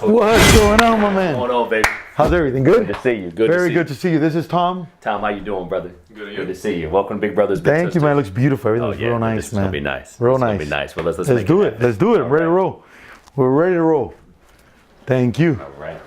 What's going on, my man? What's going on, baby? How's everything? Good? Good to see you. Very good to see you. This is Tom. Tom, how you doing, brother? Good to see you. Welcome to Big Brothers, Big Thank you, man. It looks beautiful. Everything looks real nice, this is man. gonna be nice. Real It's nice. gonna be nice. Well, let's Let's do it. Let's do it. I'm ready to roll. We're ready to roll. Thank you. All right.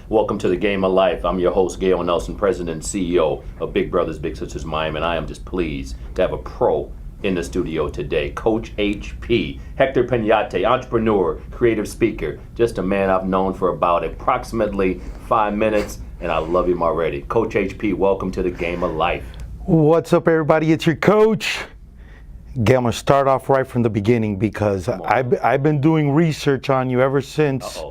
Welcome to the Game of Life. I'm your host, Gale Nelson, President and CEO of Big Brothers, Big Sisters Miami, and I am just pleased to have a pro in the studio today, Coach HP, Hector Peñate, entrepreneur, creative speaker, just a man I've known for about approximately 5 minutes, and I love him already. Coach HP, welcome to the Game of Life. What's up, everybody? It's your coach. Gale, I'm going to start off right from the beginning because I've been doing research on you ever since.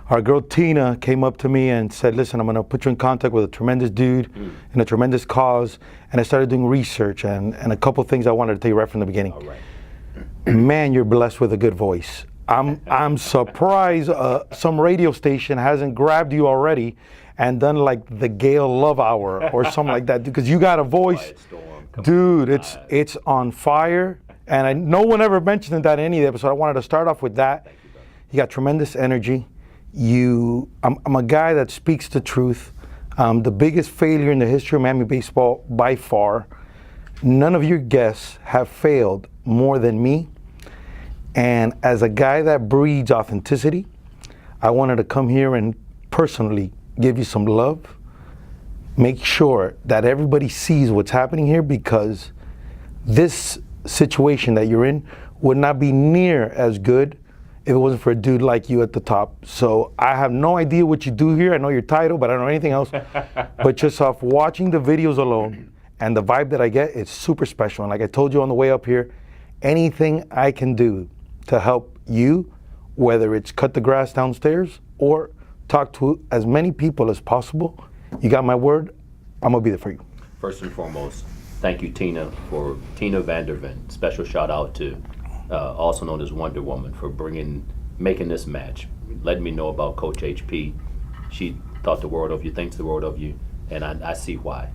Our girl Tina came up to me and said, listen, I'm going to put you in contact with a tremendous dude and a tremendous cause. And I started doing research and a couple things I wanted to tell you right from the beginning. All right. Man, you're blessed with a good voice. I'm surprised some radio station hasn't grabbed you already and done like the Gale Love Hour or something like that, because you got a voice. Dude, it's on fire. And no one ever mentioned that in any of the episodes. I wanted to start off with that. You got tremendous energy. I'm a guy that speaks the truth. The biggest failure in the history of Miami baseball by far. None of your guests have failed more than me. And as a guy that breeds authenticity, I wanted to come here and personally give you some love. Make sure that everybody sees what's happening here, because this situation that you're in would not be near as good if it wasn't for a dude like you at the top. So I have no idea what you do here. I know your title, but I don't know anything else. But just off watching the videos alone and the vibe that I get, it's super special. And like I told you on the way up here, anything I can do to help you, whether it's cut the grass downstairs or talk to as many people as possible, you got my word, I'm gonna be there for you. First and foremost, thank you, Tina Vanderven. Special shout out to also known as Wonder Woman, for making this match, letting me know about Coach HP. She thought the world of you, thinks the world of you, and I see why.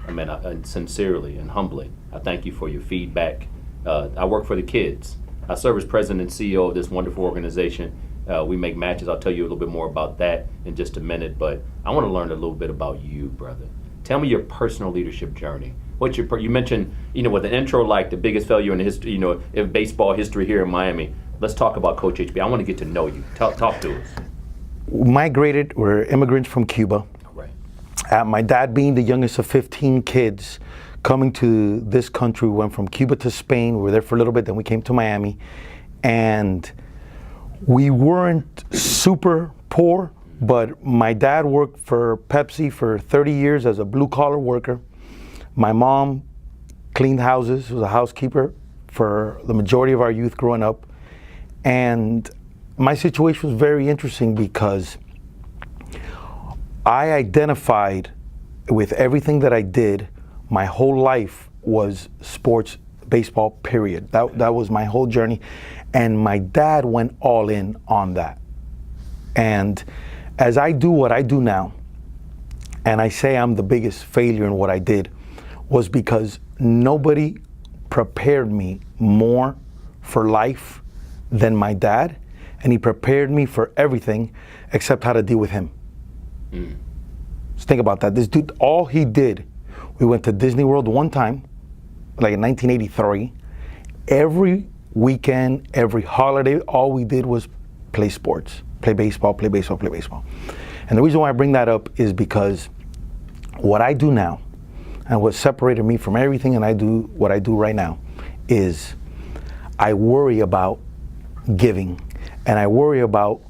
I mean, and sincerely and humbly, I thank you for your feedback. I work for the kids. I serve as President and CEO of this wonderful organization. We make matches. I'll tell you a little bit more about that in just a minute, but I want to learn a little bit about you, brother. Tell me your personal leadership journey. You mentioned, what the intro, like the biggest failure in history, in baseball history here in Miami. Let's talk about Coach HP. I want to get to know you. Talk to us. We're immigrants from Cuba. Right. My dad being the youngest of 15 kids coming to this country, we went from Cuba to Spain. We were there for a little bit, then we came to Miami. And we weren't super poor, but my dad worked for Pepsi for 30 years as a blue-collar worker. My mom cleaned houses, was a housekeeper for the majority of our youth growing up. And my situation was very interesting because I identified with everything that I did. My whole life was sports, baseball, period. That was my whole journey. And my dad went all in on that. And as I do what I do now, and I say I'm the biggest failure in what I did, was because nobody prepared me more for life than my dad, and he prepared me for everything except how to deal with him. Just think about that. This dude, all he did, we went to Disney World one time, like in 1983. Every weekend, every holiday, all we did was play sports, play baseball, play baseball, play baseball. And the reason why I bring that up is because what I do now, and what separated me from everything and what I do right now, is I worry about giving. And I worry about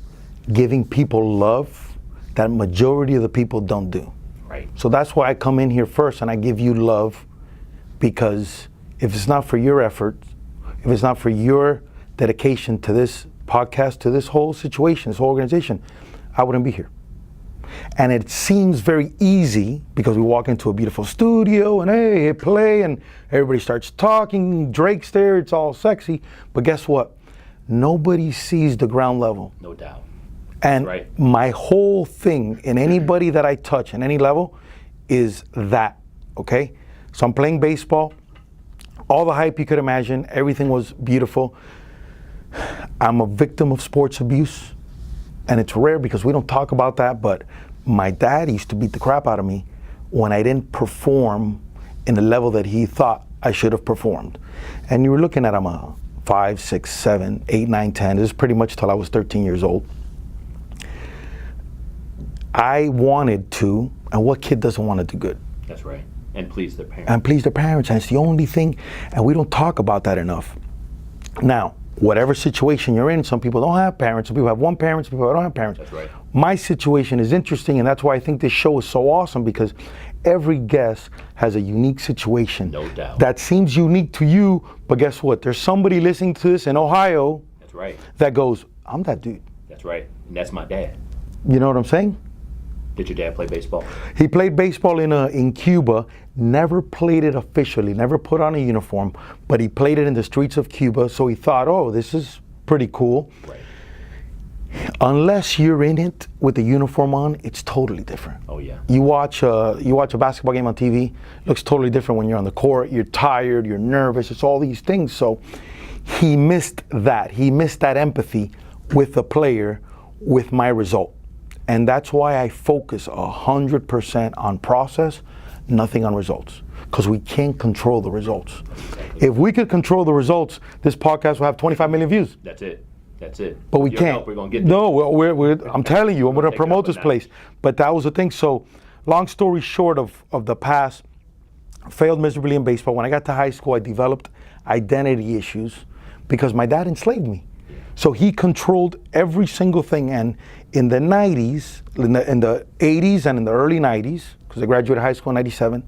giving people love that majority of the people don't do. Right. So that's why I come in here first and I give you love, because if it's not for your effort, if it's not for your dedication to this podcast, to this whole situation, this whole organization, I wouldn't be here. And it seems very easy because we walk into a beautiful studio and hey, hit play and everybody starts talking, Drake's there, it's all sexy. But guess what? Nobody sees the ground level. No doubt. And my whole thing in anybody that I touch in any level is that, okay? So I'm playing baseball, all the hype you could imagine, everything was beautiful. I'm a victim of sports abuse. and it's rare because we don't talk about that, but my dad used to beat the crap out of me when I didn't perform in the level that he thought I should have performed. And you were looking at him 5, 6, 7, 8, 9, 10. This is pretty much till I was 13 years old. I wanted to, and what kid doesn't want to do good? That's right. And please their parents. And please their parents. And it's the only thing, and we don't talk about that enough. Now, whatever situation you're in, some people don't have parents, some people have one parent, some people don't have parents. That's right. My situation is interesting, and that's why I think this show is so awesome, because every guest has a unique situation. No doubt. That seems unique to you, but guess what? There's somebody listening to this in Ohio. That's right. That goes, I'm that dude. That's right. And that's my dad. You know what I'm saying? Did your dad play baseball? He played baseball in Cuba, never played it officially, never put on a uniform, but he played it in the streets of Cuba, so he thought, oh, this is pretty cool. Right. Unless you're in it with the uniform on, it's totally different. Oh yeah. You watch a basketball game on TV, it looks totally different when you're on the court. You're tired, you're nervous, it's all these things. So he missed that. He missed that empathy with the player, with my result. And that's why I focus 100% on process, nothing on results. Because we can't control the results. If we could control the results, this podcast will have 25 million views. That's it. That's it. But we Your can't. help, we're gonna get there. No, I'm telling you, I'm going to Take it promote up a this place. notch. But that was the thing. So, long story short of the past, failed miserably in baseball. When I got to high school, I developed identity issues because my dad enslaved me. So he controlled every single thing. And in the 90s, in the 80s and in the early 90s, because I graduated high school in 97,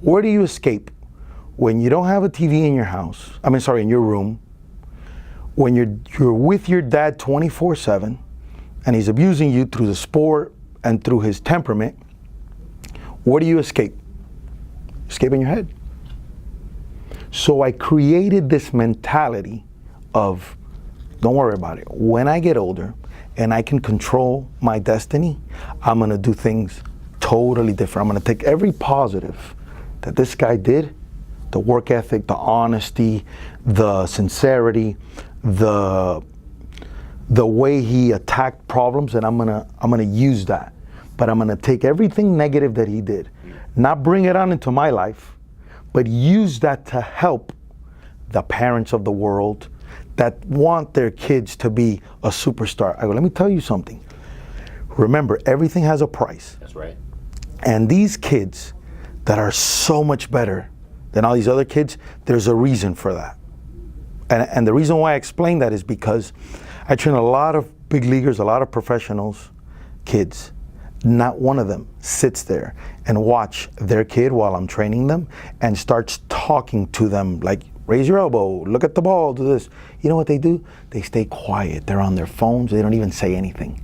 where do you escape? When you don't have a TV in your house, in your room, when you're with your dad 24/7, and he's abusing you through the sport and through his temperament, where do you escape? Escape in your head. So I created this mentality of, don't worry about it. When I get older and I can control my destiny, I'm gonna do things totally different. I'm gonna take every positive that this guy did, the work ethic, the honesty, the sincerity, the way he attacked problems, and I'm gonna use that. But I'm gonna take everything negative that he did, not bring it on into my life, but use that to help the parents of the world that want their kids to be a superstar. I go, let me tell you something. Remember, everything has a price. That's right. And these kids that are so much better than all these other kids, there's a reason for that. And the reason why I explain that is because I train a lot of big leaguers, a lot of professionals, kids. Not one of them sits there and watch their kid while I'm training them and starts talking to them like, raise your elbow, look at the ball, do this. You know what they do? They stay quiet. They're on their phones. They don't even say anything.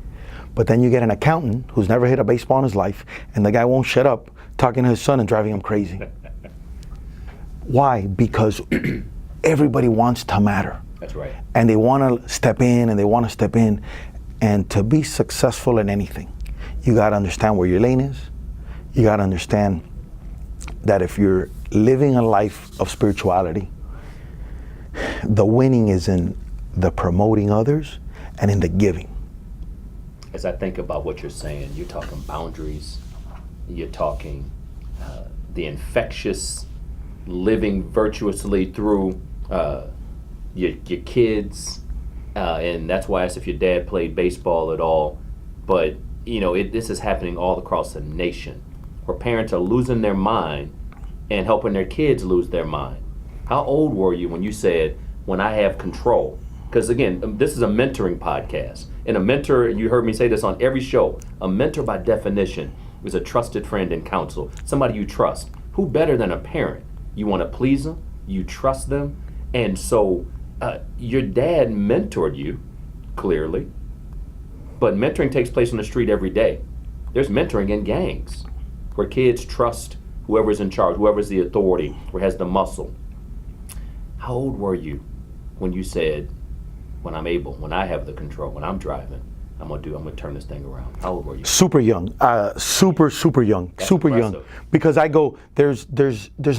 But then you get an accountant who's never hit a baseball in his life, and the guy won't shut up talking to his son and driving him crazy. Why? Because everybody wants to matter. That's right. And they want to step in, and they want to step in. And to be successful in anything, you got to understand where your lane is. You got to understand that if you're living a life of spirituality, the winning is in the promoting others and in the giving. As I think about what you're saying, you're talking boundaries, you're talking the infectious living virtuously through your kids, and that's why I asked if your dad played baseball at all. But you know, this is happening all across the nation, where parents are losing their mind and helping their kids lose their mind. How old were you when you said, when I have control? Because again, this is a mentoring podcast. And a mentor, you heard me say this on every show, a mentor by definition is a trusted friend and counsel, somebody you trust. Who better than a parent? You want to please them, you trust them, and so your dad mentored you, clearly, but mentoring takes place on the street every day. There's mentoring in gangs, where kids trust whoever's in charge, whoever's the authority, or has the muscle. How old were you when you said, when I'm able, when I have the control, when I'm driving, I'm gonna turn this thing around? How old were you? Super young, super young, That's super impressive. young. Because I go, there's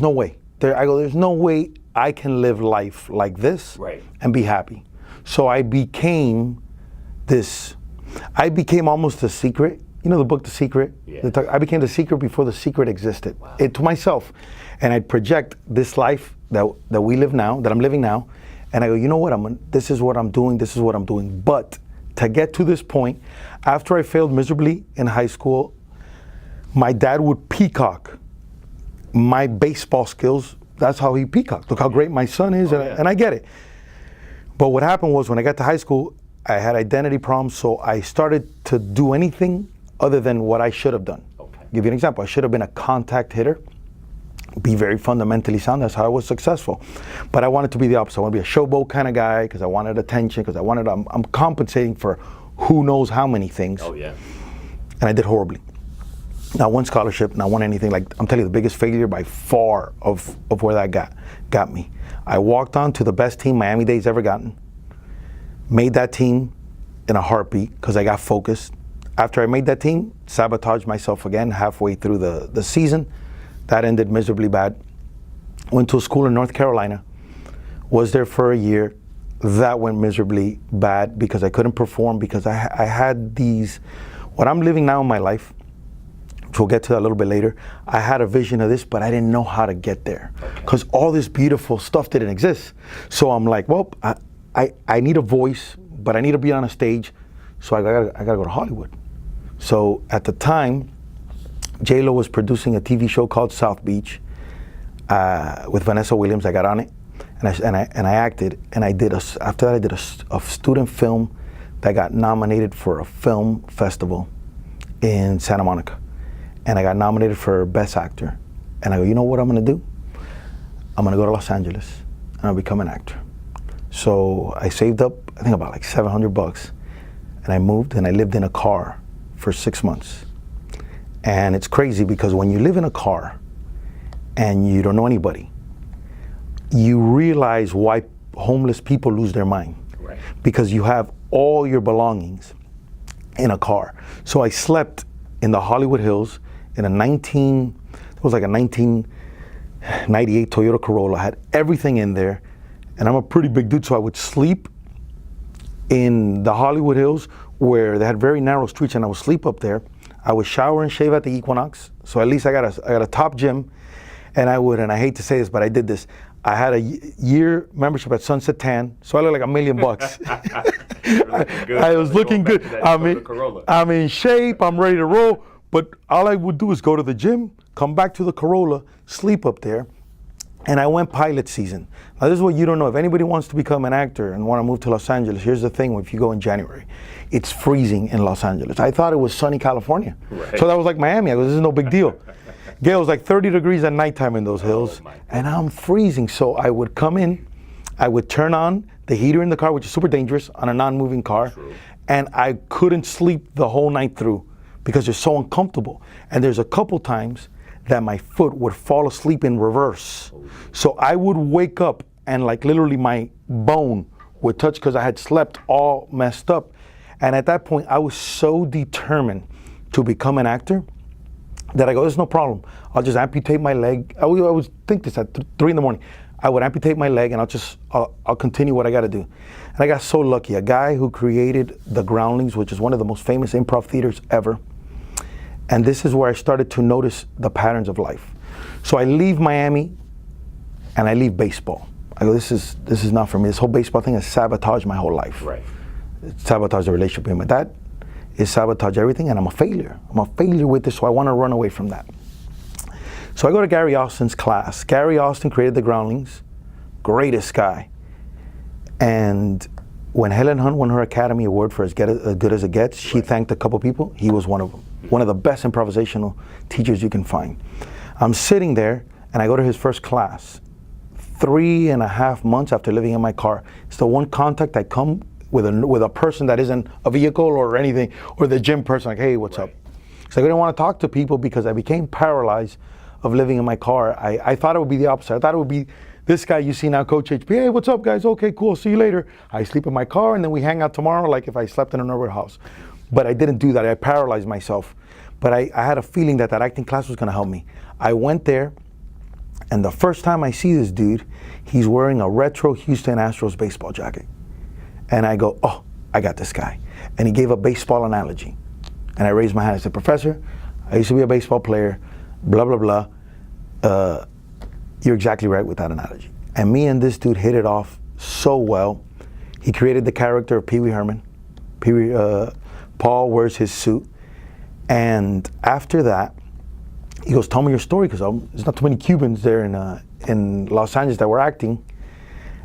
no way. There's no way I can live life like this Right. and be happy. So I became this. I became almost the secret. You know the book, The Secret? Yeah. I became the secret before the secret existed. To myself. And I'd project this life that we live now, that I'm living now. And I go, you know what? This is what I'm doing. This is what I'm doing. But to get to this point, after I failed miserably in high school, my dad would peacock my baseball skills. That's how he peacocked. Look how great my son is, and I get it. But what happened was when I got to high school, I had identity problems, so I started to do anything other than what I should have done. Okay. Give you an example. I should have been a contact hitter, be very fundamentally sound. That's how I was successful. But I wanted to be the opposite. I want to be a showboat kind of guy because I wanted attention, because I'm compensating for who knows how many things. Oh, yeah. And I did horribly. Not one scholarship, not one anything. Like, I'm telling you, the biggest failure by far of where that got me. I walked on to the best team Miami-Dade's ever gotten. Made that team in a heartbeat because I got focused. After I made that team, sabotaged myself again halfway through the season. That ended miserably bad. Went to a school in North Carolina. Was there for a year. That went miserably bad because I couldn't perform, because I had these, what I'm living now in my life, which we'll get to that a little bit later. I had a vision of this, but I didn't know how to get there because all this beautiful stuff didn't exist. So I'm like, well, I need a voice, but I need to be on a stage. So I gotta go to Hollywood. So at the time, J-Lo was producing a TV show called South Beach with Vanessa Williams. I got on it, and I acted, and after that I did a student film that got nominated for a film festival in Santa Monica, and I got nominated for Best Actor. And I go, you know what I'm gonna do? I'm gonna go to Los Angeles and I'll become an actor. So I saved up, I think about like $700, and I moved and I lived in a car for 6 months. And it's crazy because when you live in a car and you don't know anybody, you realize why homeless people lose their mind. Right. Because you have all your belongings in a car. So I slept in the Hollywood Hills in a 1998 Toyota Corolla. I had everything in there, and I'm a pretty big dude, so I would sleep in the Hollywood Hills where they had very narrow streets, and I would sleep up there. I would shower and shave at the Equinox, so at least I got a top gym, and I hate to say this, but I did this. I had a year membership at Sunset Tan, so I looked like $1 million. I was looking good. I'm in shape, I'm ready to roll, but all I would do is go to the gym, come back to the Corolla, sleep up there, and I went pilot season. Now this is what you don't know. If anybody wants to become an actor and want to move to Los Angeles, here's the thing, if you go in January, it's freezing in Los Angeles. I thought it was sunny California. Right. So that was like Miami. I go, this is no big deal. Gale, was like 30 degrees at nighttime in those hills, and I'm freezing. So I would come in, I would turn on the heater in the car, which is super dangerous on a non-moving car, and I couldn't sleep the whole night through because it's so uncomfortable. And there's a couple times that my foot would fall asleep in reverse. So I would wake up and like literally my bone would touch because I had slept all messed up. And at that point, I was so determined to become an actor that I go, there's no problem. I'll just amputate my leg. I would think this at 3 in the morning. I would amputate my leg and I'll continue what I gotta do. And I got so lucky. A guy who created the Groundlings, which is one of the most famous improv theaters ever. And this is where I started to notice the patterns of life. So I leave Miami and I leave baseball. I go, this is not for me. This whole baseball thing has sabotaged my whole life. Right. It sabotaged the relationship with my dad. It sabotaged everything, and I'm a failure. I'm a failure with this, so I want to run away from that. So I go to Gary Austin's class. Gary Austin created the Groundlings, greatest guy. And when Helen Hunt won her Academy Award for As Good as It Gets, she thanked a couple people. He was one of them. One of the best improvisational teachers you can find. I'm sitting there, and I go to his first class. 3.5 months after living in my car. It's the one contact I come with a person that isn't a vehicle or anything, or the gym person, like, hey, what's up? So I didn't want to talk to people because I became paralyzed of living in my car. I thought it would be the opposite. I thought it would be this guy you see now, Coach HP. Hey, what's up, guys? Okay, cool. See you later. I sleep in my car, and then we hang out tomorrow like if I slept in a neighborhood house. But I didn't do that. I paralyzed myself. But I had a feeling that acting class was going to help me. I went there, and the first time I see this dude, he's wearing a retro Houston Astros baseball jacket. And I go, oh, I got this guy. and he gave a baseball analogy. And I raised my hand. I said, Professor, I used to be a baseball player, blah, blah, blah. You're exactly right with that analogy. And me and this dude hit it off so well. He created the character of Pee Wee Herman. Paul wears his suit. And after that, he goes, tell me your story, because there's not too many Cubans there in Los Angeles that were acting.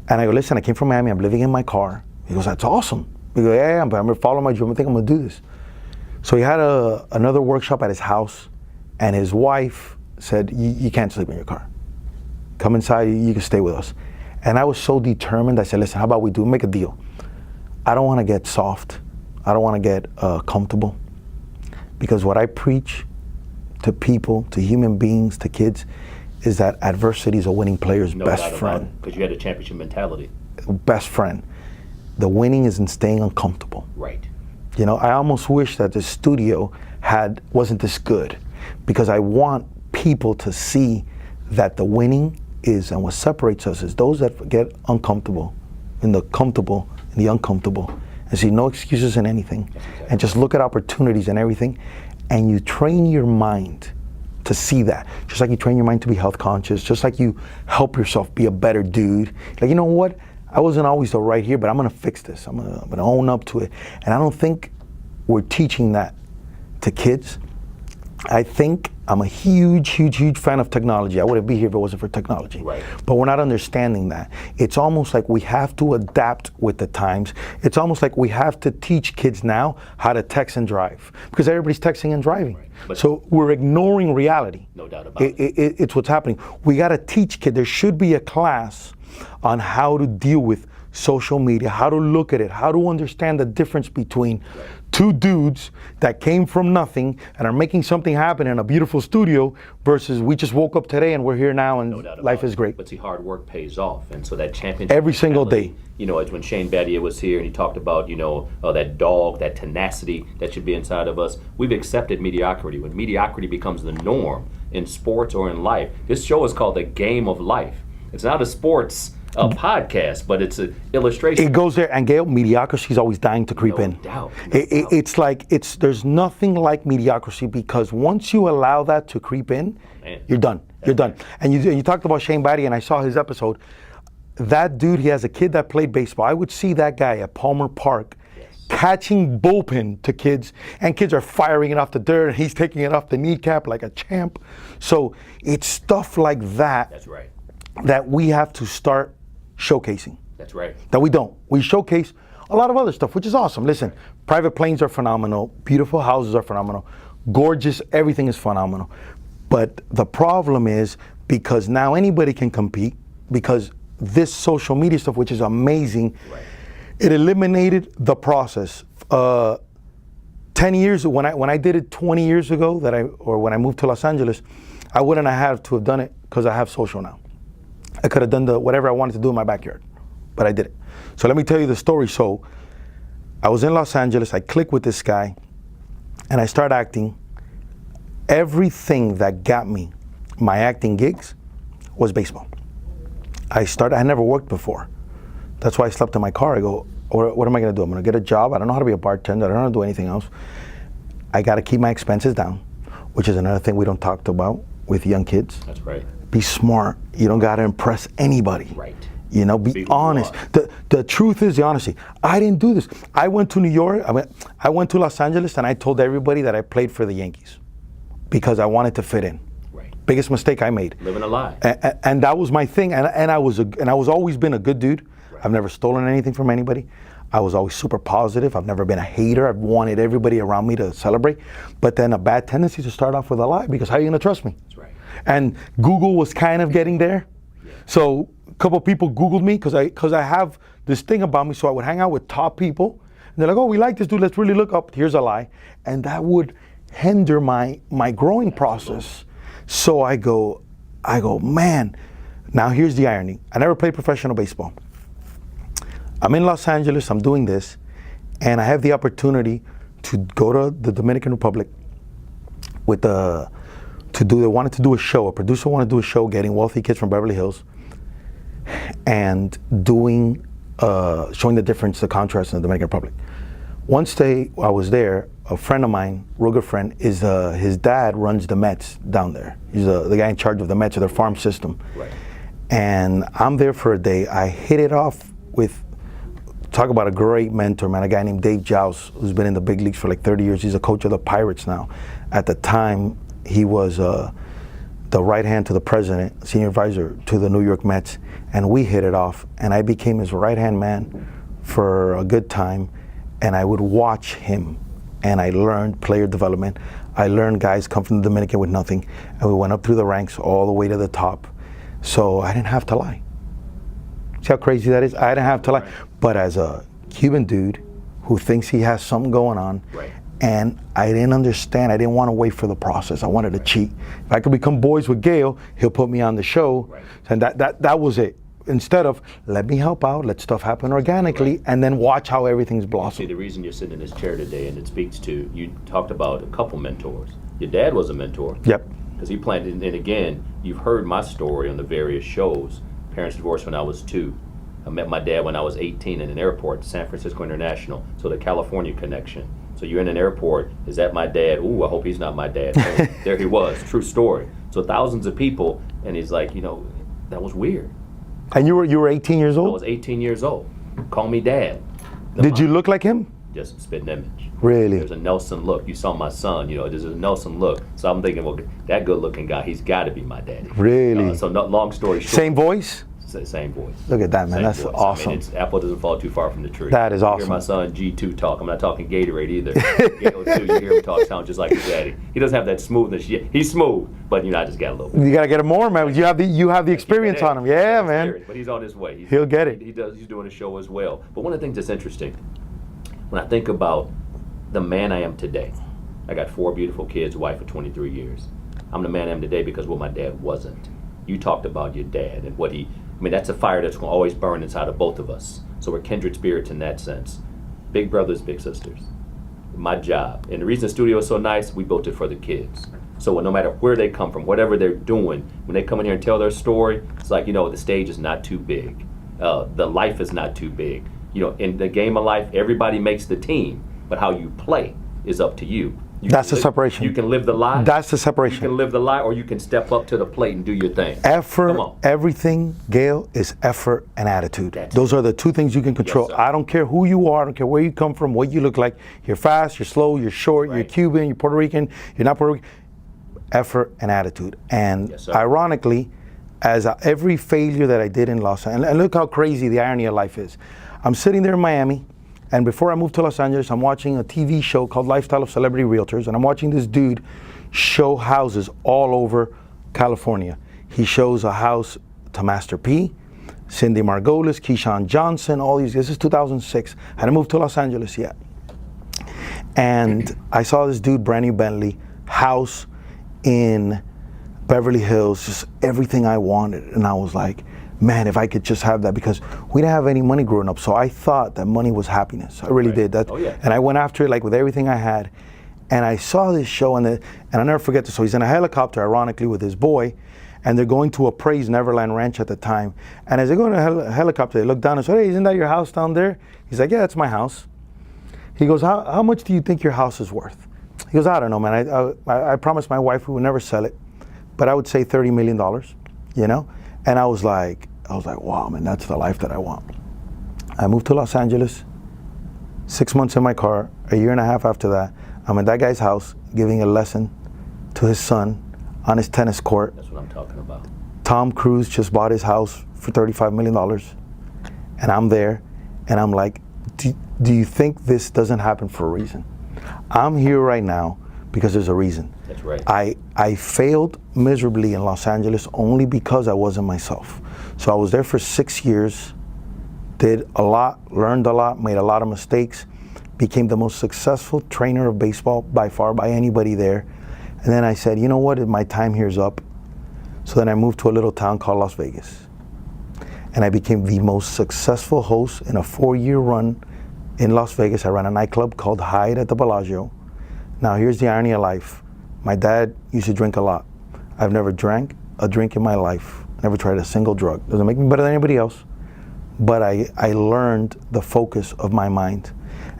And I go, listen, I came from Miami. I'm living in my car. He goes, that's awesome. We go, yeah, I'm going to follow my dream. I think I'm going to do this. So he had another workshop at his house, and his wife said, you can't sleep in your car. Come inside, you can stay with us. And I was so determined. I said, listen, how about we make a deal? I don't want to get soft. I don't want to get comfortable. Because what I preach to people, to human beings, to kids, is that adversity is a winning player's best friend. Because you had a championship mentality. Best friend. The winning is in staying uncomfortable. Right. You know, I almost wish that the studio wasn't this good, because I want people to see that the winning is, and what separates us is those that get uncomfortable, in the comfortable, in the uncomfortable, and see no excuses in anything, exactly. And just look at opportunities and everything, and you train your mind to see that. Just like you train your mind to be health conscious, just like you help yourself be a better dude. Like, you know what? I wasn't always the right here, but I'm gonna fix this. I'm gonna own up to it. And I don't think we're teaching that to kids. I think I'm a huge fan of technology. I wouldn't be here if it wasn't for technology. Right. But we're not understanding that. It's almost like we have to adapt with the times. It's almost like we have to teach kids now how to text and drive, because everybody's texting and driving. Right. So we're ignoring reality. No doubt about it. It's what's happening. We gotta teach kids. There should be a class on how to deal with social media, how to look at it, how to understand the difference between two dudes that came from nothing and are making something happen in a beautiful studio versus we just woke up today and we're here now and life is great. But see, hard work pays off, and so that championship every single day. You know, as when Shane Battier was here and he talked about, you know, that dog, that tenacity that should be inside of us. We've accepted mediocrity. When mediocrity becomes the norm in sports or in life, this show is called The Game of Life. It's not a sports podcast, but it's an illustration. It goes there, and Gale, mediocrity is always dying to creep in. No doubt. It's like there's nothing like mediocrity, because once you allow that to creep in, you're done. You're done. And you talked about Shane Battier, and I saw his episode. That dude, he has a kid that played baseball. I would see that guy at Palmer Park catching bullpen to kids, and kids are firing it off the dirt, and he's taking it off the kneecap like a champ. So it's stuff like that. That's right. That we have to start showcasing. That's right. That we don't. We showcase a lot of other stuff, which is awesome. Listen, private planes are phenomenal. Beautiful houses are phenomenal. Gorgeous, everything is phenomenal. But the problem is, because now anybody can compete, because this social media stuff, which is amazing, it eliminated the process. 10 years, when I did it 20 years ago, when I moved to Los Angeles, I wouldn't have had to have done it, because I have social now. I could have done whatever I wanted to do in my backyard, but I did it. So let me tell you the story. So I was in Los Angeles, I clicked with this guy, and I started acting. Everything that got me my acting gigs was baseball. I never worked before. That's why I slept in my car. I go, what am I gonna do? I'm gonna get a job. I don't know how to be a bartender. I don't know how to do anything else. I gotta keep my expenses down, which is another thing we don't talk about with young kids. That's right. Be smart. You don't gotta impress anybody. Right. You know, be honest. The truth is the honesty. I didn't do this. I went to New York. I went to Los Angeles, and I told everybody that I played for the Yankees because I wanted to fit in. Right. Biggest mistake I made. Living a lie. And that was my thing. And I was always been a good dude. Right. I've never stolen anything from anybody. I was always super positive. I've never been a hater. I've wanted everybody around me to celebrate. But then a bad tendency to start off with a lie, because how are you gonna trust me? That's right. And Google was kind of getting there. Yeah. So a couple people Googled me because I have this thing about me. So I would hang out with top people, and they're like, oh, we like this dude, let's really look up. Here's a lie. And that would hinder my growing process. So I go, man, now here's the irony. I never played professional baseball. I'm in Los Angeles, I'm doing this, and I have the opportunity to go to the Dominican Republic with wanted to do a show. A producer wanted to do a show getting wealthy kids from Beverly Hills and showing the difference, the contrast in the Dominican Republic. I was there, a friend of mine, real good friend, is his dad runs the Mets down there. He's the guy in charge of the Mets, of their farm system. Right. And I'm there for a day. I hit it off with, talk about a great mentor, man, a guy named Dave Joust, who's been in the big leagues for like 30 years. He's a coach of the Pirates now. At the time, he was the right hand to the president, senior advisor to the New York Mets, and we hit it off. And I became his right hand man for a good time, and I would watch him, and I learned player development. I learned guys come from the Dominican with nothing, and we went up through the ranks all the way to the top. So I didn't have to lie. See how crazy that is? I didn't have to lie. But as a Cuban dude who thinks he has something going on, Right. and I didn't understand, I didn't want to wait for the process. I wanted to cheat. If I could become boys with Gale, he'll put me on the show. Right. And that was it. Instead of, let me help out, let stuff happen organically, Right. and then watch how everything's See, blossomed. the reason you're sitting in this chair today, and it speaks to, you talked about a couple mentors. Your dad was a mentor. Yep. Because he planted, and again, you've heard my story on the various shows. Parents divorced when I was 2. I met my dad when I was 18 in an airport, San Francisco International, so the California connection. So you're in an airport, is that my dad? Ooh, I hope he's not my dad. Oh, there he was, true story. So thousands of people, and he's like, that was weird. And you were 18 years I old? was 18 years old. Call me dad. Did you look like him? Just a spitting image. Really? There's a Nelson look. You saw my son, there's a Nelson look. So I'm thinking, well, that good looking guy, he's got to be my daddy. Really? So long story short. Same voice? Same voice. Look at that, man. Same That's voice. awesome. I mean, apple doesn't fall too far from the tree. That is You awesome. hear my son G2 talk. I'm not talking Gatorade either. Gale too, you hear him talk, sound just like his daddy. He doesn't have that smoothness yet. He's smooth, but I just got a little bit. You gotta get him more, man. You have the experience on him. Yeah, man. But he's on his way. He'll get it. He's doing a show as well. But one of the things that's interesting, when I think about the man I am today, I got 4 beautiful kids, wife of 23 years. I'm the man I am today because what my dad wasn't. You talked about your dad and what that's a fire that's going to always burn inside of both of us. So we're kindred spirits in that sense. Big brothers, big sisters. My job, and the reason the studio is so nice, we built it for the kids. So no matter where they come from, whatever they're doing, when they come in here and tell their story, it's like, the stage is not too big. The life is not too big. In the game of life, everybody makes the team, but how you play is up to you. That's the separation. You can live the lie. That's the separation. You can live the lie, or you can step up to the plate and do your thing. Effort, Come on. everything, Gale, is effort and attitude. Those are the 2 things you can control. Yes, sir. I don't care who you are, I don't care where you come from, what you look like. You're fast, you're slow, you're short, you're Right. Cuban, you're Puerto Rican, you're not Puerto Rican. Effort and attitude. And Yes, sir. ironically, every failure that I did in Los Angeles, and look how crazy the irony of life is. I'm sitting there in Miami, and before I moved to Los Angeles, I'm watching a TV show called Lifestyle of Celebrity Realtors, and I'm watching this dude show houses all over California. He shows a house to Master P, Cindy Margolis, Keyshawn Johnson, all these. This is 2006. I hadn't moved to Los Angeles yet. And I saw this dude, brand new Bentley, house in Beverly Hills, just everything I wanted. And I was like, man, if I could just have that, because we didn't have any money growing up. So I thought that money was happiness. I really did that. Oh, yeah. And I went after it like with everything I had. And I saw this show, and I'll never forget this. So he's in a helicopter, ironically, with his boy, and they're going to appraise Neverland Ranch at the time. And as they go in a helicopter, they look down and say, hey, isn't that your house down there? He's like, yeah, that's my house. He goes, how much do you think your house is worth? He goes, I don't know, man. I promised my wife we would never sell it, but I would say $30 million, And I was like, wow, man, that's the life that I want. I moved to Los Angeles, 6 months in my car, a year and a half after that, I'm in that guy's house giving a lesson to his son on his tennis court. That's what I'm talking about. Tom Cruise just bought his house for $35 million. And I'm there, and I'm like, do you think this doesn't happen for a reason? I'm here right now because there's a reason. That's right. I failed miserably in Los Angeles only because I wasn't myself. So I was there for 6 years, did a lot, learned a lot, made a lot of mistakes, became the most successful trainer of baseball by far by anybody there. And then I said, you know what, my time here's up. So then I moved to a little town called Las Vegas. And I became the most successful host in a 4-year run in Las Vegas. I ran a nightclub called Hyde at the Bellagio. Now here's the irony of life. My dad used to drink a lot. I've never drank a drink in my life. Never tried a single drug. Doesn't make me better than anybody else. But I learned the focus of my mind.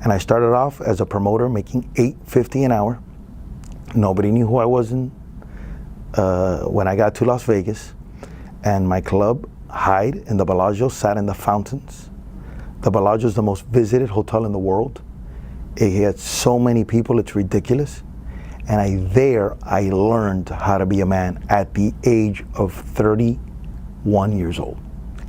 And I started off as a promoter making $8.50 an hour. Nobody knew who I was when I got to Las Vegas. And my club, Hyde in the Bellagio, sat in the fountains. The Bellagio is the most visited hotel in the world. It had so many people, it's ridiculous. And I learned how to be a man at the age of 31 years old.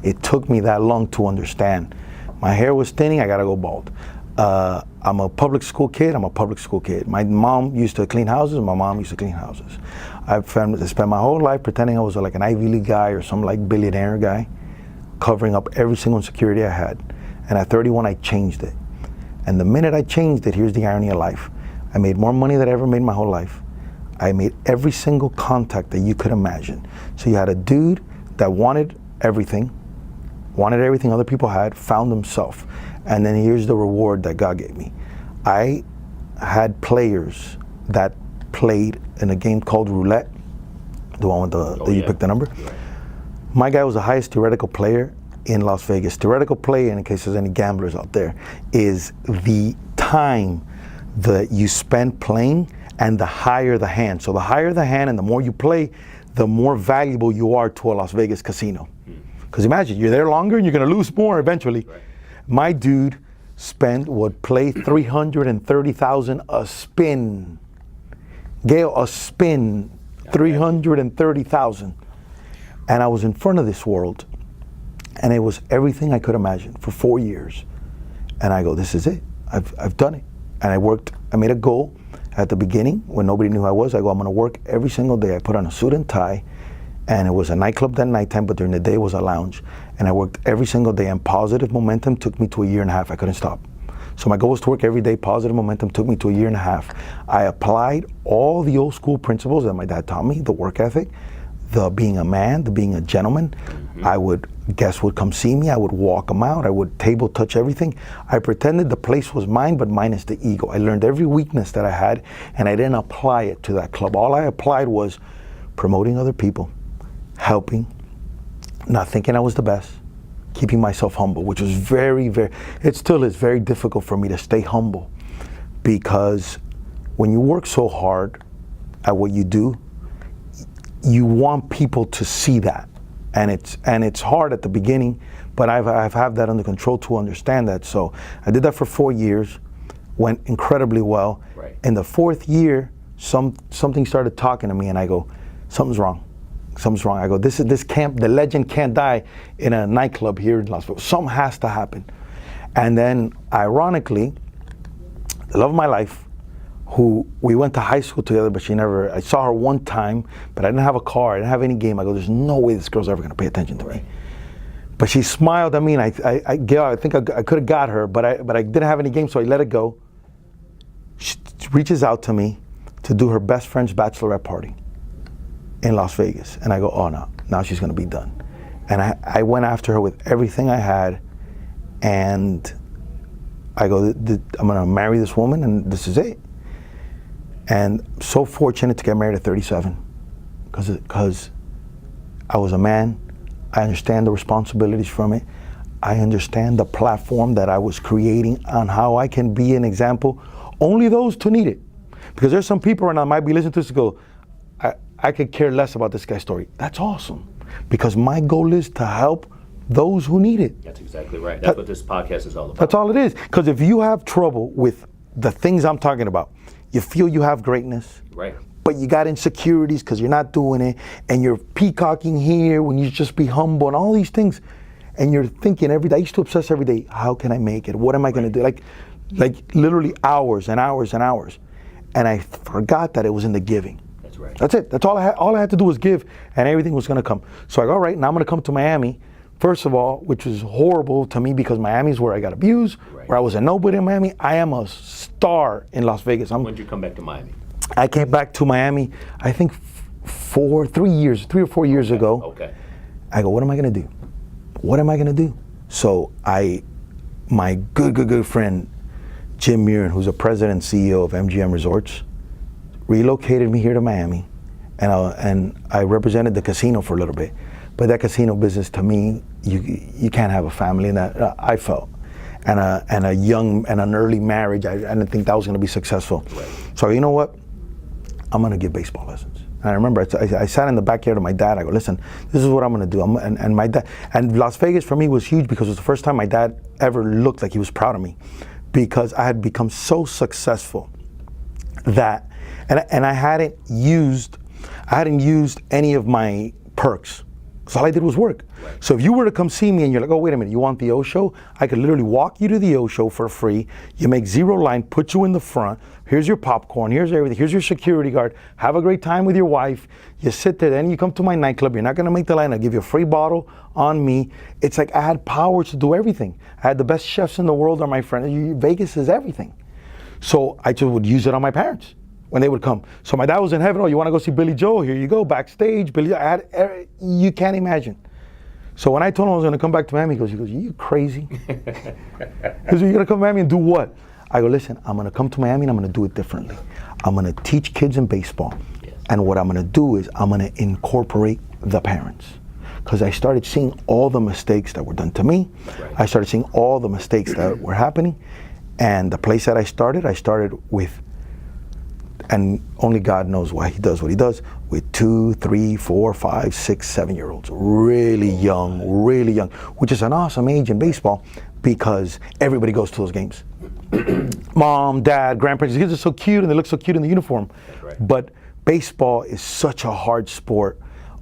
It took me that long to understand. My hair was thinning, I gotta go bald. I'm a public school kid. My mom used to clean houses, my mom used to clean houses. I spent my whole life pretending I was like an Ivy League guy or some like billionaire guy, covering up every single insecurity I had. And at 31, I changed it. And the minute I changed it, here's the irony of life. I made more money than I ever made in my whole life. I made every single contact that you could imagine. So you had a dude that wanted everything other people had, found himself. And then here's the reward that God gave me. I had players that played in a game called roulette, the one with you pick the number. Right. My guy was the highest theoretical player in Las Vegas. Theoretical play, in case there's any gamblers out there, is the time that you spend playing and the higher the hand. So the higher the hand and the more you play, the more valuable you are to a Las Vegas casino. Because imagine, you're there longer and you're going to lose more eventually. Right. My dude would play $330,000 a spin. Gale, a spin, $330,000. And I was in front of this world, and it was everything I could imagine for 4 years. And I go, this is it. I've done it. And I made a goal at the beginning when nobody knew who I was. I go, I'm going to work every single day. I put on a suit and tie, and it was a nightclub that nighttime, but during the day it was a lounge. And I worked every single day, and positive momentum took me to 1.5 years. I couldn't stop. So my goal was to work every day. Positive momentum took me to 1.5 years. I applied all the old school principles that my dad taught me, the work ethic, the being a man, the being a gentleman. Guests would come see me, I would walk them out, I would table touch everything. I pretended the place was mine, but minus the ego. I learned every weakness that I had, and I didn't apply it to that club. All I applied was promoting other people, helping, not thinking I was the best, keeping myself humble, which was it still is very difficult for me to stay humble, because when you work so hard at what you do, you want people to see that. And it's hard at the beginning, but I've had that under control to understand that. So I did that for 4 years, went incredibly well. Right. In the 4th year, something started talking to me, and I go, something's wrong. I go, the legend can't die in a nightclub here in Las Vegas. Something has to happen. And then, ironically, the love of my life, who we went to high school together, but I saw her one time, but I didn't have a car, I didn't have any game. I go, there's no way this girl's ever gonna pay attention to me. But she smiled at me, and I think I could have got her, but I didn't have any game, so I let it go. She reaches out to me to do her best friend's bachelorette party in Las Vegas. And I go, oh no, now she's gonna be done. And I went after her with everything I had, and I go, I'm gonna marry this woman, and this is it. And I'm so fortunate to get married at 37, because I was a man. I understand the responsibilities from it. I understand the platform that I was creating on how I can be an example. Only those who need it. Because there's some people right now that might be listening to this and go, I could care less about this guy's story. That's awesome. Because my goal is to help those who need it. That's exactly right. That's what this podcast is all about. That's all it is. Because if you have trouble with the things I'm talking about, you feel you have greatness, right? But you got insecurities because you're not doing it, and you're peacocking here when you just be humble and all these things, and you're thinking every day. I used to obsess every day. How can I make it? What am I going to do? Like literally hours and hours and hours, and I forgot that it was in the giving. That's right. That's it. That's all I had. All I had to do was give, and everything was going to come. So I go, all right, now I'm going to come to Miami. First of all, which was horrible to me because Miami's where I got abused, right. Where I was a nobody in Miami. I am a star in Las Vegas. When did you come back to Miami? I came back to Miami, I think 3 or 4 years ago. Okay. I go, what am I going to do? What am I going to do? So my good friend, Jim Murin, who's a president and CEO of MGM Resorts, relocated me here to Miami, and I represented the casino for a little bit. But that casino business, to me, you can't have a family in that, I felt. and an early marriage. I didn't think that was going to be successful. Right. So you know what? I'm going to give baseball lessons. And I remember I sat in the backyard of my dad. I go, listen, this is what I'm going to do. And my dad, and Las Vegas for me was huge because it was the first time my dad ever looked like he was proud of me, because I had become so successful that, and I hadn't used any of my perks. So all I did was work. Right. So if you were to come see me and you're like, oh, wait a minute, you want the O show? I could literally walk you to the O show for free. You make zero line, put you in the front. Here's your popcorn. Here's everything. Here's your security guard. Have a great time with your wife. You sit there, then you come to my nightclub. You're not going to make the line. I'll give you a free bottle on me. It's like I had power to do everything. I had the best chefs in the world are my friends. Vegas is everything. So I just would use it on my parents when they would come. So my dad was in heaven. Oh, you want to go see Billy Joel? Here you go, backstage. Billy, you can't imagine. So when I told him I was going to come back to Miami, he goes, you crazy? He goes, you're going to come to Miami and do what? I go, listen, I'm going to come to Miami and I'm going to do it differently. I'm going to teach kids in baseball. Yes. And what I'm going to do is I'm going to incorporate the parents. Because I started seeing all the mistakes that were done to me. Right. I started seeing all the mistakes that were happening. And the place that I started with, and only God knows why he does what he does, with 2, 3, 4, 5, 6, 7-year-olds, really young, which is an awesome age in baseball because everybody goes to those games. Mom, dad, grandparents, these kids are so cute and they look so cute in the uniform. Right. But baseball is such a hard sport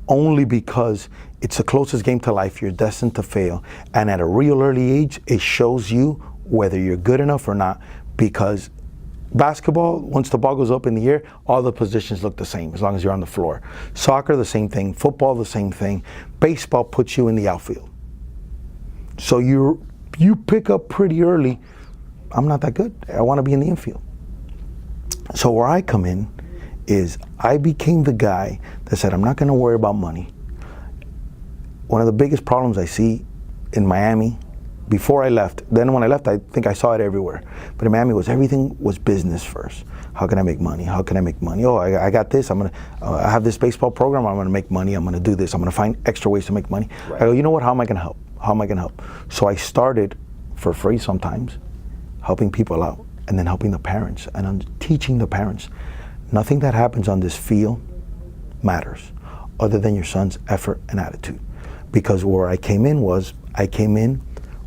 only because it's the closest game to life. You're destined to fail. And at a real early age, it shows you whether you're good enough or not, because basketball, once the ball goes up in the air, all the positions look the same as long as you're on the floor. Soccer, the same thing. Football, the same thing. Baseball puts you in the outfield. So you pick up pretty early, I'm not that good. I want to be in the infield. So where I come in is I became the guy that said, I'm not going to worry about money. One of the biggest problems I see in Miami, before I left, then when I left, I think I saw it everywhere. But in Miami, everything was business first. How can I make money? How can I make money? Oh, I got this. I have this baseball program. I'm gonna make money. I'm gonna do this. I'm gonna find extra ways to make money. Right. I go, you know what? How am I gonna help? How am I gonna help? So I started for free sometimes, helping people out, and then helping the parents, and I'm teaching the parents. Nothing that happens on this field matters, other than your son's effort and attitude. Because where I came in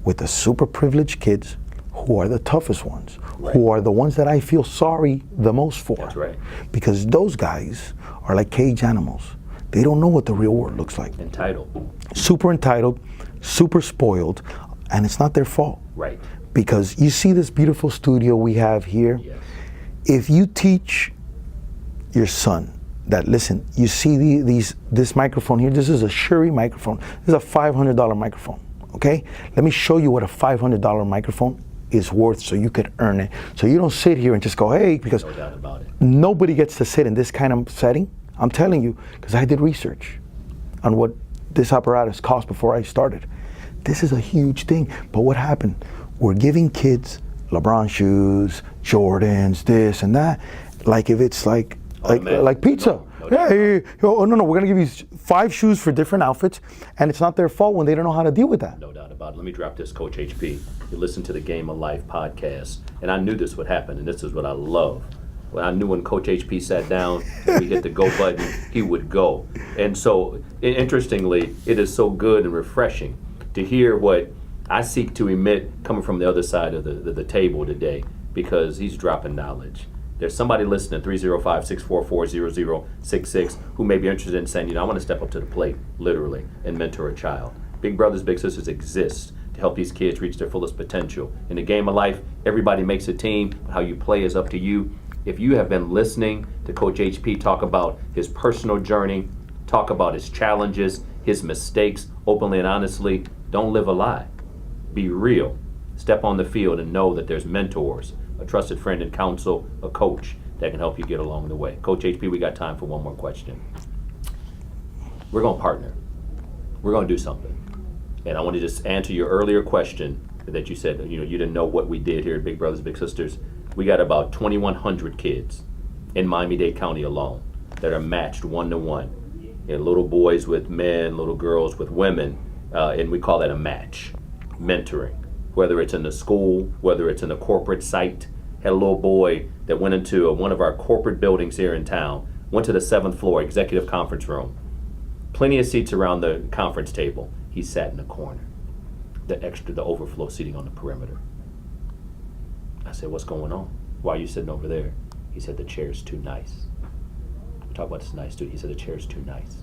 with the super privileged kids who are the toughest ones, right, who are the ones that I feel sorry the most for. That's right. Because those guys are like cage animals. They don't know what the real world looks like. Entitled, super spoiled, and it's not their fault. Right. Because you see this beautiful studio we have here. Yes. If you teach your son that, listen, you see this microphone here, this is a Shure microphone. This is a $500 microphone. Okay, let me show you what a $500 microphone is worth so you could earn it. So you don't sit here and just go, hey, because no doubt about it. Nobody gets to sit in this kind of setting. I'm telling you, because I did research on what this apparatus cost before I started. This is a huge thing. But what happened? We're giving kids LeBron shoes, Jordans, this and that, like if it's like pizza. Hey, oh no, we're gonna give you 5 shoes for different outfits, and it's not their fault when they don't know how to deal with that. No doubt about it. Let me drop this, Coach HP. You listen to the Game of Life podcast, and I knew this would happen, and this is what I love. Well, I knew when Coach HP sat down, we hit the go button, he would go. And so, interestingly, it is so good and refreshing to hear what I seek to emit coming from the other side of the table today, because he's dropping knowledge. There's somebody listening, 305-644-0066, who may be interested in saying, I want to step up to the plate, literally, and mentor a child. Big brothers, big sisters exist to help these kids reach their fullest potential. In the game of life, everybody makes a team. How you play is up to you. If you have been listening to Coach HP talk about his personal journey, talk about his challenges, his mistakes, openly and honestly, don't live a lie. Be real. Step on the field and know that there's mentors, a trusted friend and counsel, a coach that can help you get along the way. Coach HP, we got time for one more question. We're going to partner. We're going to do something. And I want to just answer your earlier question that you said, you didn't know what we did here at Big Brothers Big Sisters. We got about 2,100 kids in Miami-Dade County alone that are matched 1-to-1. Little boys with men, little girls with women, and we call that a match. Mentoring. whether it's in the school, whether it's in a corporate site. Had a little boy that went into one of our corporate buildings here in town, went to the 7th floor executive conference room. Plenty of seats around the conference table. He sat in the corner, the overflow seating on the perimeter. I said, what's going on? Why are you sitting over there? He said, the chair's too nice. We talk about this nice dude. He said, the chair's too nice.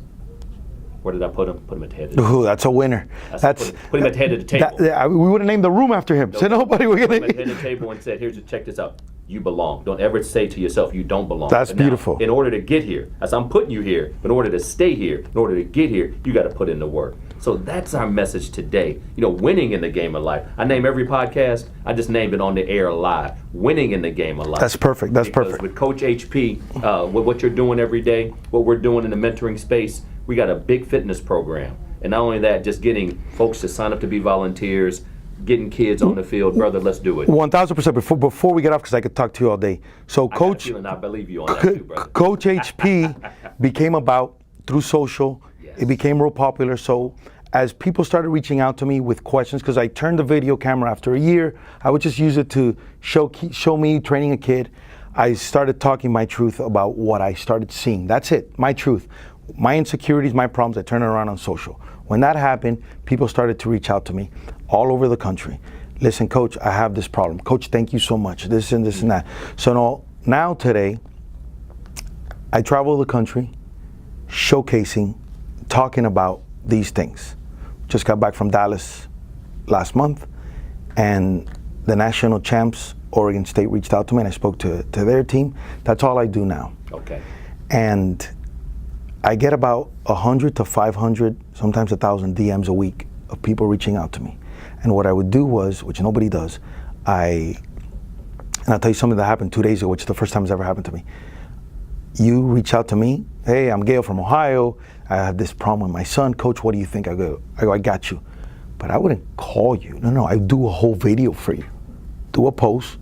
Where did I put him? Put him at the head of the table. Ooh, that's a winner. Put him at the head of the table. We would have named the room after him. So nobody would Put him at the head of the table and said, check this out. You belong. Don't ever say to yourself, you don't belong. That's But now, beautiful. in order to get here, as I'm putting you here, in order to stay here, in order to get here, you got to put in the work. So that's our message today. Winning in the game of life. I name every podcast, I just named it on the air live. Winning in the game of life. That's perfect. That's Because perfect. with Coach HP, with what you're doing every day, what we're doing in the mentoring space, we got a big fitness program. And not only that, just getting folks to sign up to be volunteers, getting kids on the field. Brother, let's do it. 1,000%. Before we get off, because I could talk to you all day. So I got a Coach, feeling I believe you on that too, brother. Coach HP became about through social. Yes. It became real popular. So as people started reaching out to me with questions, because I turned the video camera after a year, I would just use it to show me training a kid. I started talking my truth about what I started seeing. That's it, my truth. My insecurities, my problems, I turn it around on social. When that happened, people started to reach out to me all over the country. Listen, Coach, I have this problem. Coach, thank you so much. This and this and that. So now today, I travel the country showcasing, talking about these things. Just got back from Dallas last month, and the national champs, Oregon State, reached out to me, and I spoke to their team. That's all I do now. Okay. And I get about 100 to 500, sometimes 1,000 DMs a week of people reaching out to me. And what I would do was, which nobody does, and I'll tell you something that happened 2 days ago, which is the first time it's ever happened to me. You reach out to me, hey, I'm Gale from Ohio, I have this problem with my son, Coach, what do you think? I go, I got you. But I wouldn't call you. No, I do a whole video for you. Do a post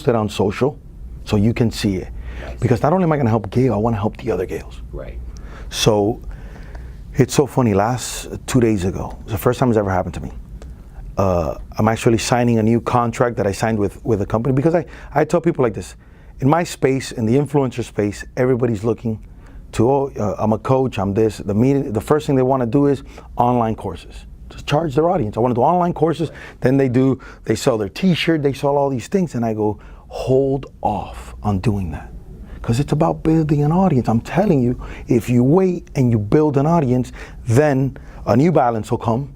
it on social so you can see it. Nice. Because not only am I gonna help Gale, I wanna help the other Gales. Right. So it's so funny, 2 days ago, it's the first time it's ever happened to me. I'm actually signing a new contract that I signed with a company, because I tell people like this, in my space, in the influencer space, everybody's looking to, I'm a coach, I'm this, the first thing they want to do is online courses. Just charge their audience. I want to do online courses, then they sell their t-shirt, they sell all these things, and I go, hold off on doing that. Because it's about building an audience. I'm telling you, if you wait and you build an audience, then a New Balance will come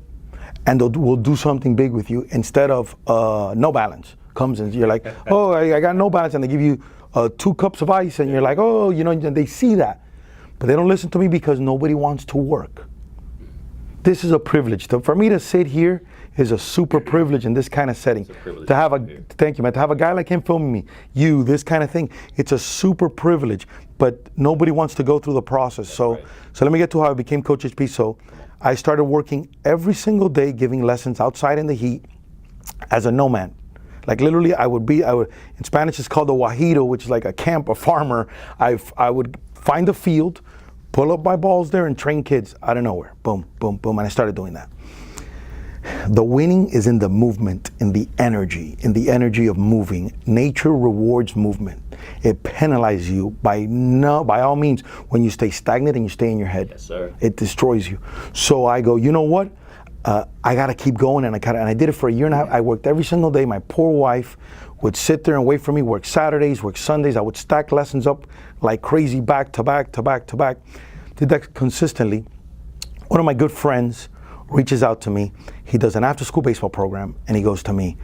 and we'll do something big with you, instead of No Balance comes and you're like, oh, I got No Balance, and they give you 2 cups of ice, and you're like, oh, and they see that. But they don't listen to me because nobody wants to work. This is a privilege. For me to sit here is a super privilege in this kind of setting. To have thank you, man. To have a guy like him filming me, this kind of thing, it's a super privilege. But nobody wants to go through the process. So let me get to how I became Coach HP. So I started working every single day, giving lessons outside in the heat as a nomad. Like literally, I would, in Spanish it's called a guajiro, which is like a camp, a farmer. I would find a field, pull up my balls there, and train kids out of nowhere. Boom, boom, boom, and I started doing that. The winning is in the movement, in the energy of moving. Nature rewards movement. It penalizes you by all means when you stay stagnant and you stay in your head. Yes, sir. It destroys you. So I go, you know what? I gotta keep going, and I did it for a year and a half. I worked every single day. My poor wife would sit there and wait for me, work Saturdays, work Sundays. I would stack lessons up like crazy, back to back to back to back. Did that consistently. One of my good friends reaches out to me. He does an after-school baseball program, and he goes to me,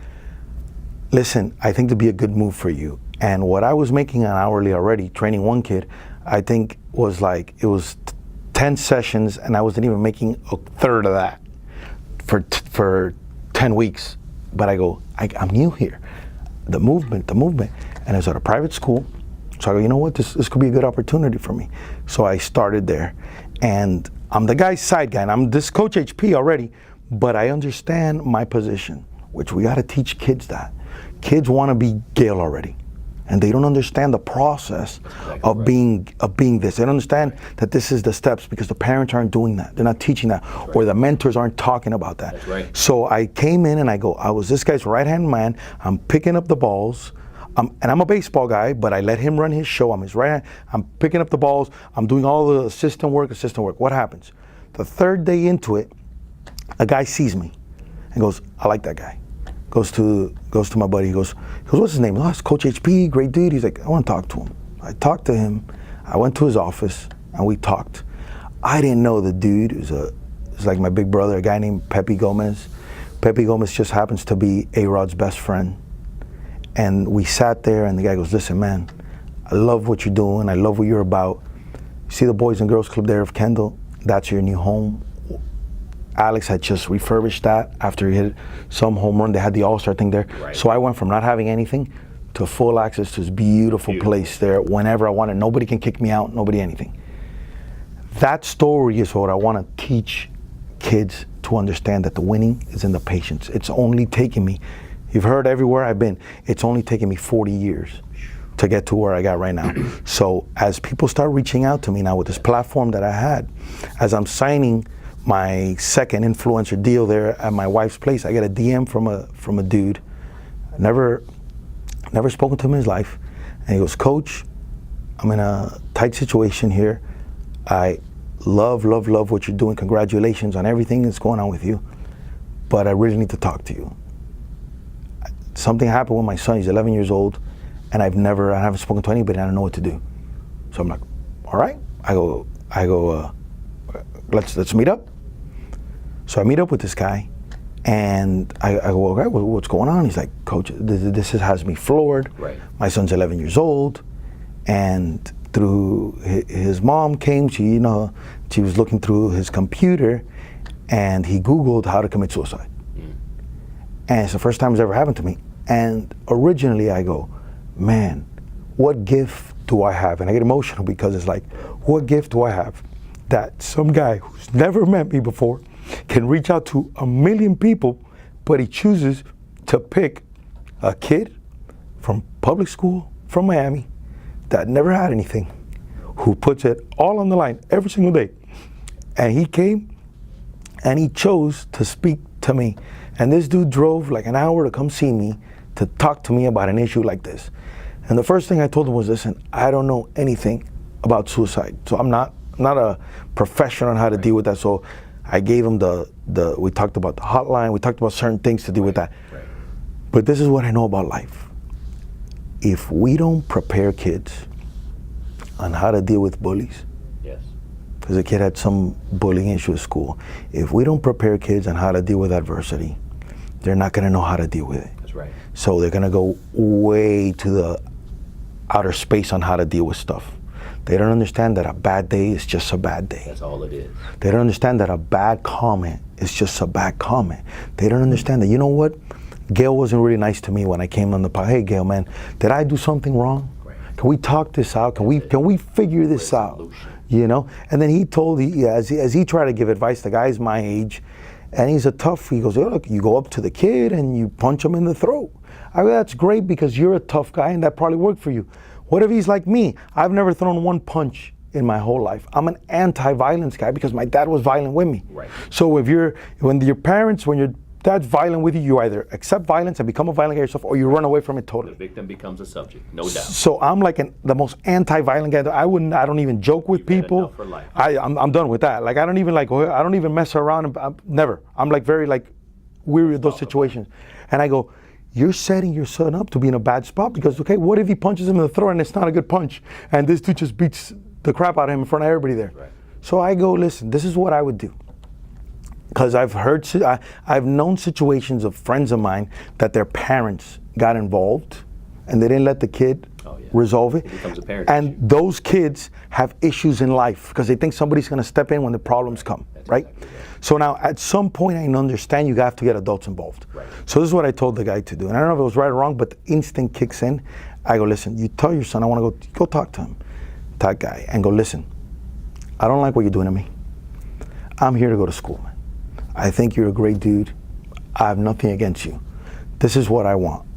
listen, I think it'd be a good move for you. And what I was making an hourly already, training one kid, I think it was 10 sessions, and I wasn't even making a third of that for 10 weeks. But I go, I'm new here. The movement. And I was at a private school. So I go, you know what, this could be a good opportunity for me. So I started there, and I'm the guy's side guy, and I'm this Coach HP already, but I understand my position, which we gotta teach kids that. Kids wanna be Gale already. and they don't understand the process of being this. They don't understand that this is the steps because the parents aren't doing that. They're not teaching that, or the mentors aren't talking about that. That's right. So I came in and I was this guy's right-hand man. I'm picking up the balls. And I'm a baseball guy, but I let him run his show. I'm his right hand. I'm picking up the balls. I'm doing all the assistant work. What happens? The third day into it, a guy sees me and goes, I like that guy. Goes to my buddy. He goes, what's his name? Oh, it's Coach HP, great dude. He's like, I want to talk to him. I talked to him. I went to his office and we talked. I didn't know the dude is like my big brother, a guy named Pepe Gomez. Pepe Gomez just happens to be A-Rod's best friend. And we sat there and the guy goes, listen, man, I love what you're doing. I love what you're about. See the Boys and Girls Club there of Kendall? That's your new home. Alex had just refurbished that after he hit some home run. They had the All-Star thing there. Right. So I went from not having anything to full access to this beautiful place there whenever I wanted. Nobody can kick me out, nobody anything. That story is what I want to teach kids to understand, that the winning is in the patience. It's only taken me, you've heard everywhere I've been, it's only taken me 40 years to get to where I got right now. So as people start reaching out to me now with this platform that I had, as I'm signing my second influencer deal there at my wife's place, I get a DM from a dude, never spoken to him in his life, and he goes, Coach, I'm in a tight situation here. I love what you're doing. Congratulations on everything that's going on with you, but I really need to talk to you. Something happened with my son. He's 11 years old, and I haven't spoken to anybody. I don't know what to do. So I'm like, all right. I go. Let's meet up. So I meet up with this guy, and I go, okay, what's going on? He's like, Coach, this has me floored. Right. My son's 11 years old, and through his mom came. She was looking through his computer, and he Googled how to commit suicide. And it's the first time it's ever happened to me. And originally I go, man, what gift do I have? And I get emotional because it's like, what gift do I have that some guy who's never met me before can reach out to 1 million people, but he chooses to pick a kid from public school from Miami that never had anything, who puts it all on the line every single day. And he came and he chose to speak to me. And this dude drove like an hour to come see me to talk to me about an issue like this. And the first thing I told him was, listen, I don't know anything about suicide. So I'm not a professional on how to deal with that. So I gave him we talked about the hotline, we talked about certain things to deal with that. Right. But this is what I know about life. If we don't prepare kids on how to deal with bullies, because the kid had some bullying issue at school, if we don't prepare kids on how to deal with adversity, they're not going to know how to deal with it. That's right. So they're going to go way to the outer space on how to deal with stuff. They don't understand that a bad day is just a bad day. That's all it is. They don't understand that a bad comment is just a bad comment. They don't understand that, you know what? Gale wasn't really nice to me when I came on the pod. Hey, Gale, man, did I do something wrong? Right. Can we talk this out? Can we figure this out? You know? And then he told, as he tried to give advice, the guy's my age, and he goes, oh, look, you go up to the kid and you punch him in the throat. I go, that's great because you're a tough guy and that probably worked for you. What if he's like me? I've never thrown one punch in my whole life. I'm an anti-violence guy because my dad was violent with me. Right. So when your dad's violent with you, you either accept violence and become a violent guy yourself, or you run away from it totally. The victim becomes a subject, no doubt. So I'm like the most anti-violent guy. I don't even joke with people. For life. I'm done with that. Like I don't even mess around. Never. I'm like very like weary of those situations. And I go, you're setting your son up to be in a bad spot because, okay, what if he punches him in the throat and it's not a good punch and this dude just beats the crap out of him in front of everybody there? Right. So I go, listen, this is what I would do. Because I've known situations of friends of mine that their parents got involved and they didn't let the kid resolve it. It becomes a parent and issue. Those kids have issues in life because they think somebody's going to step in when the problems come, right? Exactly right. So now at some point I understand you have to get adults involved. Right. So this is what I told the guy to do. And I don't know if it was right or wrong, but the instinct kicks in. I go, listen, you tell your son I want to go talk to him, that guy, and go, listen, I don't like what you're doing to me. I'm here to go to school, man. I think you're a great dude. I have nothing against you. This is what I want.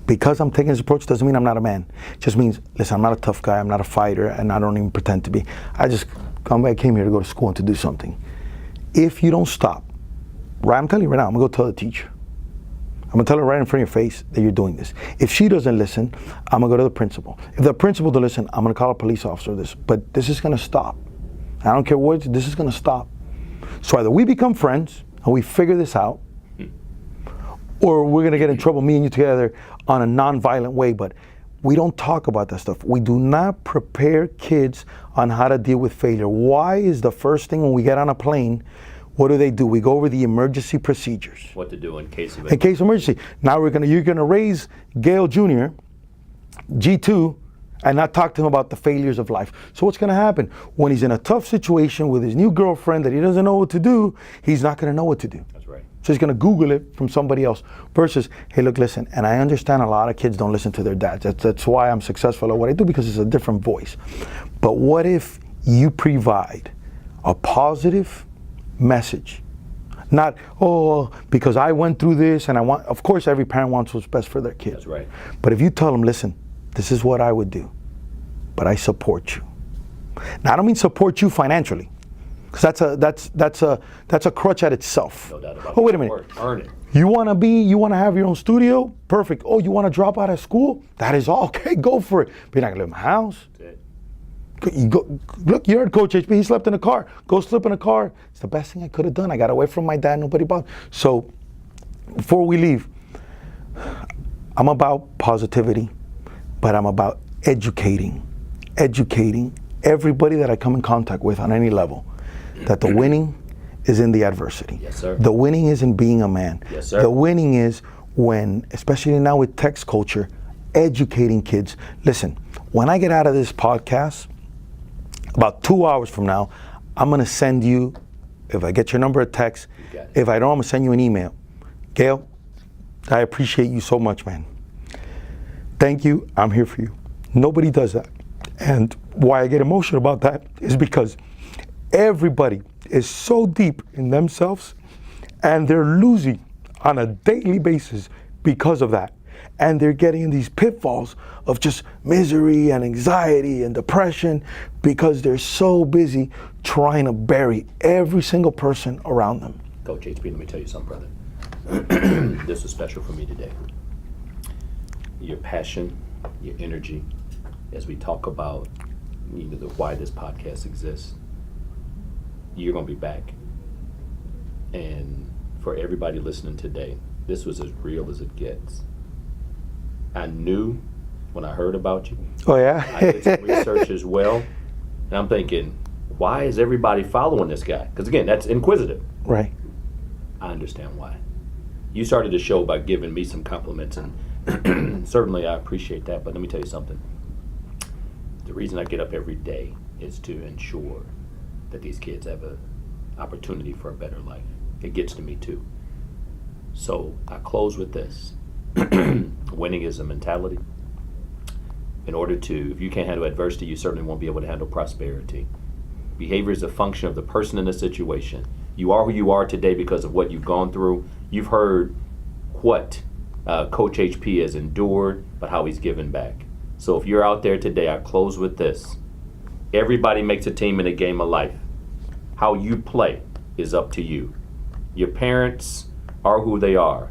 Because I'm taking this approach doesn't mean I'm not a man. It just means, listen, I'm not a tough guy, I'm not a fighter, and I don't even pretend to be. I came here to go to school and to do something. If you don't stop, right, I'm telling you right now, I'm gonna go tell the teacher. I'm gonna tell her right in front of your face that you're doing this. If she doesn't listen, I'm gonna go to the principal. If the principal doesn't listen, I'm gonna call a police officer. But this is gonna stop. I don't care what, this is gonna stop. So either we become friends and we figure this out, or we're gonna get in trouble, me and you together, on a non-violent way. But we don't talk about that stuff. We do not prepare kids on how to deal with failure. Why is the first thing when we get on a plane, what do? We go over the emergency procedures. What to do in case of emergency. In case of emergency. Now you're gonna raise Gale Jr., G2, and not talk to him about the failures of life. So what's gonna happen? When he's in a tough situation with his new girlfriend that he doesn't know what to do, he's not gonna know what to do. That's right. So he's gonna Google it from somebody else versus, hey, look, listen, and I understand a lot of kids don't listen to their dads. That's why I'm successful at what I do, because it's a different voice. But what if you provide a positive message? Not, because I went through this and of course every parent wants what's best for their kid. That's right. But if you tell them, listen, this is what I would do, but I support you. Now I don't mean support you financially, because that's a crutch at itself. No doubt about it. Oh, wait a minute. Earn it. You want to have your own studio? Perfect. Oh, you want to drop out of school? That is all. Okay, go for it. But you're not going to live in my house. That's it. Look, you heard Coach HP. He slept in a car. Go sleep in a car. It's the best thing I could have done. I got away from my dad. Nobody bothered. So before we leave, I'm about positivity, but I'm about educating everybody that I come in contact with on any level, that the winning is in the adversity. Yes, sir. The winning is in being a man. Yes, sir. The winning is when, especially now with text culture, educating kids. Listen, when I get out of this podcast, about 2 hours from now, I'm gonna send you, if I get your number, a text. If I don't, I'm gonna send you an email. Gale, I appreciate you so much, man. Thank you, I'm here for you. Nobody does that. And why I get emotional about that is because everybody is so deep in themselves and they're losing on a daily basis because of that. And they're getting in these pitfalls of just misery and anxiety and depression because they're so busy trying to bury every single person around them. Coach HP, let me tell you something, brother. This was special for me today. Your passion, your energy, as we talk about why this podcast exists, you're going to be back. And for everybody listening today, this was as real as it gets. I knew when I heard about you. Oh, yeah? I did some research as well. And I'm thinking, why is everybody following this guy? Because, again, that's inquisitive. Right. I understand why. You started the show by giving me some compliments, and certainly I appreciate that. But let me tell you something. The reason I get up every day is to ensure that these kids have an opportunity for a better life. It gets to me, too. So I close with this. Winning is a mentality. In order to, if you can't handle adversity, you certainly won't be able to handle prosperity. Behavior is a function of the person in the situation. You are who you are today because of what you've gone through. You've heard what Coach HP has endured, but how he's given back. So if you're out there today, I close with this. Everybody makes a team in a game of life. How you play is up to you. Your parents are who they are,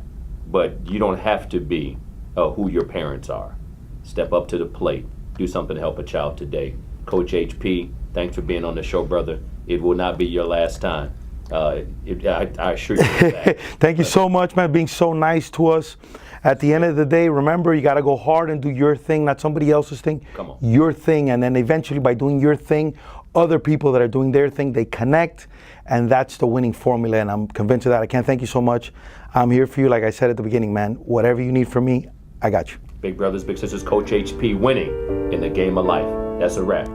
but you don't have to be who your parents are. Step up to the plate. Do something to help a child today. Coach HP, thanks for being on the show, brother. It will not be your last time. I assure you that. Thank you so much, man, being so nice to us. At the end of the day, remember, you got to go hard and do your thing, not somebody else's thing. Come on. Your thing, and then eventually by doing your thing, other people that are doing their thing, they connect, and that's the winning formula, and I'm convinced of that. I can't thank you so much. I'm here for you, like I said at the beginning, man. Whatever you need from me, I got you. Big brothers, big sisters, Coach HP winning in the game of life. That's a wrap.